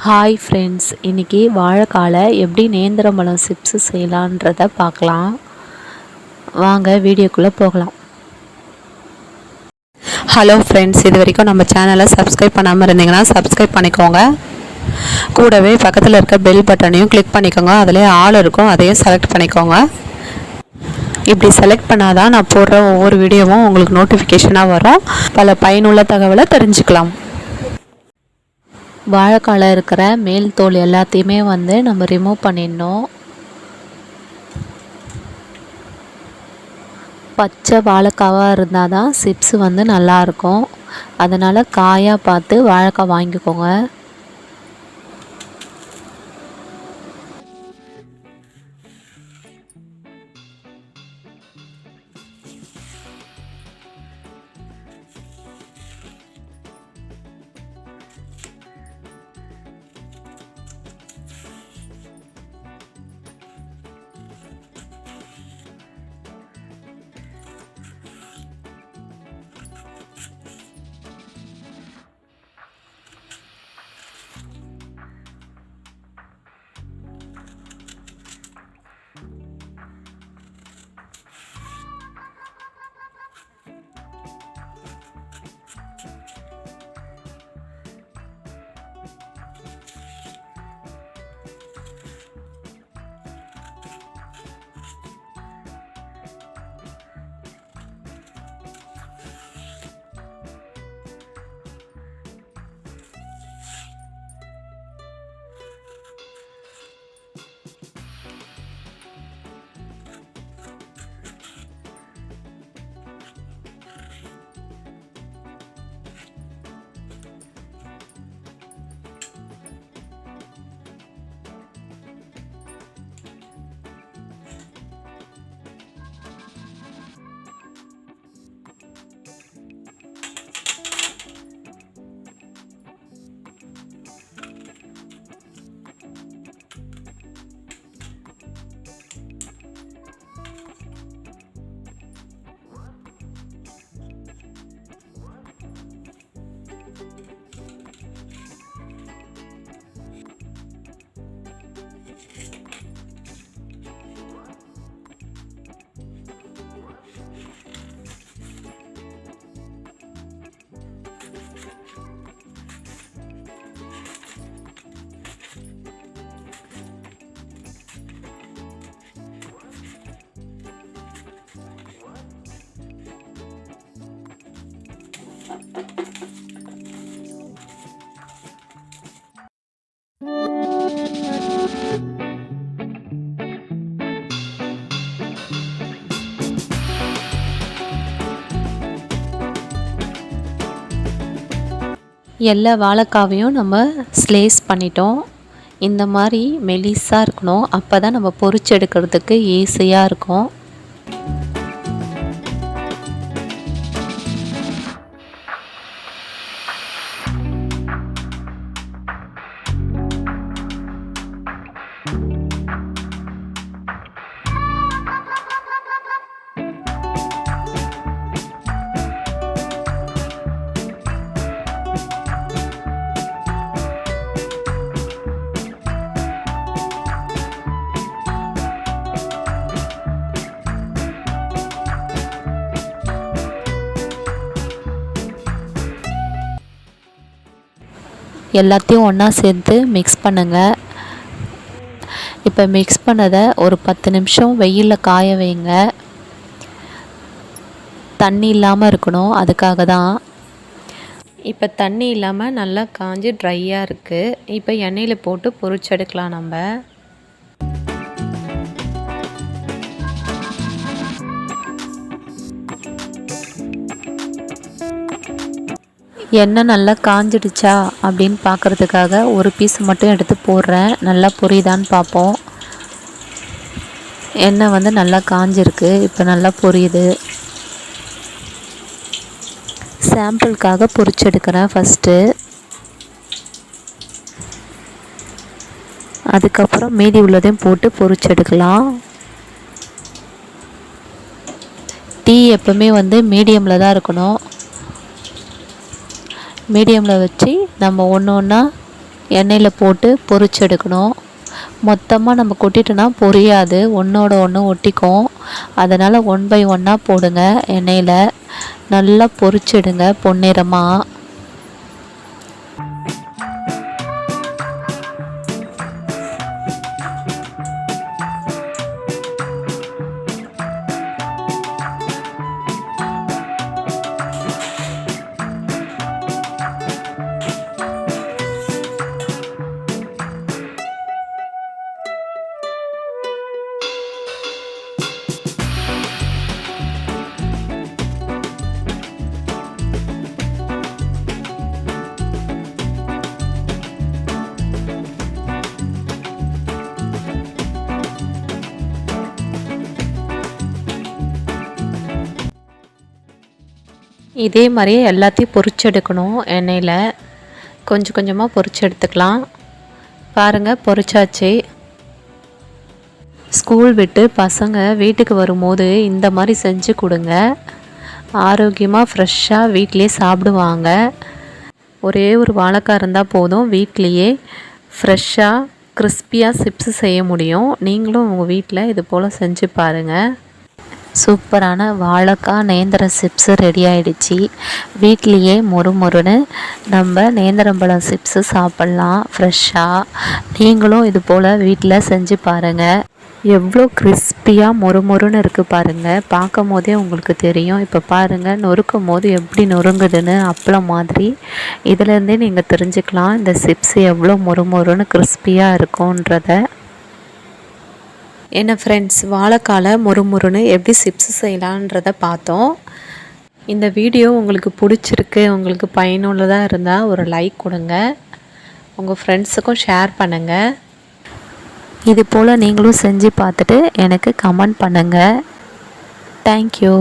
Hi friends, இன்றைக்கி வாழைக்காலை எப்படி நேந்திரம்பழம் chips செய்யலான்றதை பார்க்கலாம். வாங்க வீடியோக்குள்ளே போகலாம். ஹலோ ஃப்ரெண்ட்ஸ், இது வரைக்கும் நம்ம சேனலை சப்ஸ்கிரைப் பண்ணாமல் இருந்தீங்கன்னா சப்ஸ்கிரைப் பண்ணிக்கோங்க. கூடவே பக்கத்தில் இருக்க பெல் பட்டனையும் கிளிக் பண்ணிக்கோங்க. அதிலே ஆல் இருக்கும், அதையும் செலக்ட் பண்ணிக்கோங்க. இப்படி செலக்ட் பண்ணாதான் நான் போடுற ஒவ்வொரு வீடியோவும் உங்களுக்கு நோட்டிஃபிகேஷனாக வரும். பல பயனுள்ள தகவலை தெரிஞ்சுக்கலாம். வாழைக்கால இருக்கிற மேல் தோல் எல்லாத்தையுமே நம்ம ரிமூவ் பண்ணிடணும். பச்சை வாழைக்காவாக இருந்தால் தான் சிப்ஸ் நல்லாயிருக்கும். அதனால் காயாக பார்த்து வாழைக்காய் வாங்கிக்கோங்க. எல்லா வாழைக்காவையும் நம்ம ஸ்லைஸ் பண்ணிட்டோம். இந்த மாதிரி மெலிசாக இருக்கணும். அப்போ தான் நம்ம பொரிச்சு எடுக்கிறதுக்கு ஈஸியாக இருக்கும். எல்லாத்தையும் ஒன்றா சேர்த்து மிக்ஸ் பண்ணுங்கள். இப்போ மிக்ஸ் பண்ணதை ஒரு 10 நிமிஷம் வெயிலில் காய வைங்க. தண்ணி இல்லாமல் இருக்கணும், அதுக்காக தான். இப்போ தண்ணி இல்லாமல் நல்லா காஞ்சி ட்ரையாக இருக்குது. இப்போ எண்ணெயில் போட்டு பொரிச்செடுக்கலாம். நம்ம எண்ணெய் நல்லா காஞ்சிடுச்சா அப்படின்னு பார்க்குறதுக்காக ஒரு பீஸ் மட்டும் எடுத்து போடுறேன். நல்லா பொரியுதான்னு பார்ப்போம். எண்ணெய் நல்லா காஞ்சிருக்கு. இப்போ நல்லா பொரியுது. சாம்பிளுக்காக பொரிச்செடுக்கிறேன் ஃபஸ்ட்டு. அதுக்கப்புறம் மீதி உள்ளதையும் போட்டு பொரிச்செடுக்கலாம். டீ எப்பவுமே மீடியமில் தான் இருக்கணும். மீடியமில் வச்சு நம்ம ஒன்று ஒன்றா எண்ணெயில் போட்டு பொரிச்செடுக்கணும். மொத்தமாக நம்ம கொட்டிட்டோன்னா பொரியாது, ஒன்றோட ஒன்று ஒட்டிக்கும். அதனால் 1 பை 1 போடுங்க. எண்ணெயில் நல்லா பொரிச்செடுங்க பொன்னிறமாக. இதே மாதிரியே எல்லாத்தையும் பொரிச்செடுக்கணும். எண்ணெயில் கொஞ்சம் கொஞ்சமாக பொரிச்சு எடுத்துக்கலாம். பாருங்கள், பொரிச்சாச்சு. ஸ்கூல் விட்டு பசங்க வீட்டுக்கு வரும்போது இந்த மாதிரி செஞ்சு கொடுங்க. ஆரோக்கியமாக ஃப்ரெஷ்ஷாக வீட்டிலே சாப்பிடுவாங்க. ஒரே ஒரு வாழைக்காய் இருந்தால் போதும், வீட்லேயே ஃப்ரெஷ்ஷாக கிறிஸ்பியாக சிப்ஸு செய்ய முடியும். நீங்களும் உங்கள் வீட்டில் இது போல் செஞ்சு பாருங்கள். சூப்பரான வாழைக்காய் நேந்திர சிப்ஸு ரெடி ஆகிடுச்சு. வீட்லேயே மொறுமொறுன்னு நம்ம நேந்திரம்பழம் சிப்ஸு சாப்பிட்லாம் ஃப்ரெஷ்ஷாக. நீங்களும் இது போல் வீட்டில் செஞ்சு பாருங்கள். எவ்வளோ கிறிஸ்பியாக மொறுமொறுன்னு இருக்குது பாருங்கள். பார்க்கும் போதே உங்களுக்கு தெரியும். இப்போ பாருங்கள், நொறுக்கும் போது எப்படி நொறுங்குதுன்னு அப்பளம் மாதிரி. இதிலேருந்தே நீங்கள் தெரிஞ்சுக்கலாம் இந்த சிப்ஸு எவ்வளோ மொறுமொறுன்னு கிறிஸ்பியாக இருக்கும்ன்றத. என்ன ஃப்ரெண்ட்ஸ், வாழைக்கால மொறுமொறுன்னு எப்படி சிப்ஸ் செய்யலான்றதை பார்த்தோம். இந்த வீடியோ உங்களுக்கு பிடிச்சிருக்கு, உங்களுக்கு பயனுள்ளதாக இருந்தால் ஒரு லைக் கொடுங்க. உங்கள் ஃப்ரெண்ட்ஸுக்கும் ஷேர் பண்ணுங்கள். இது போல் நீங்களும் செஞ்சு பார்த்துட்டு எனக்கு கமெண்ட் பண்ணுங்கள். தேங்க்யூ.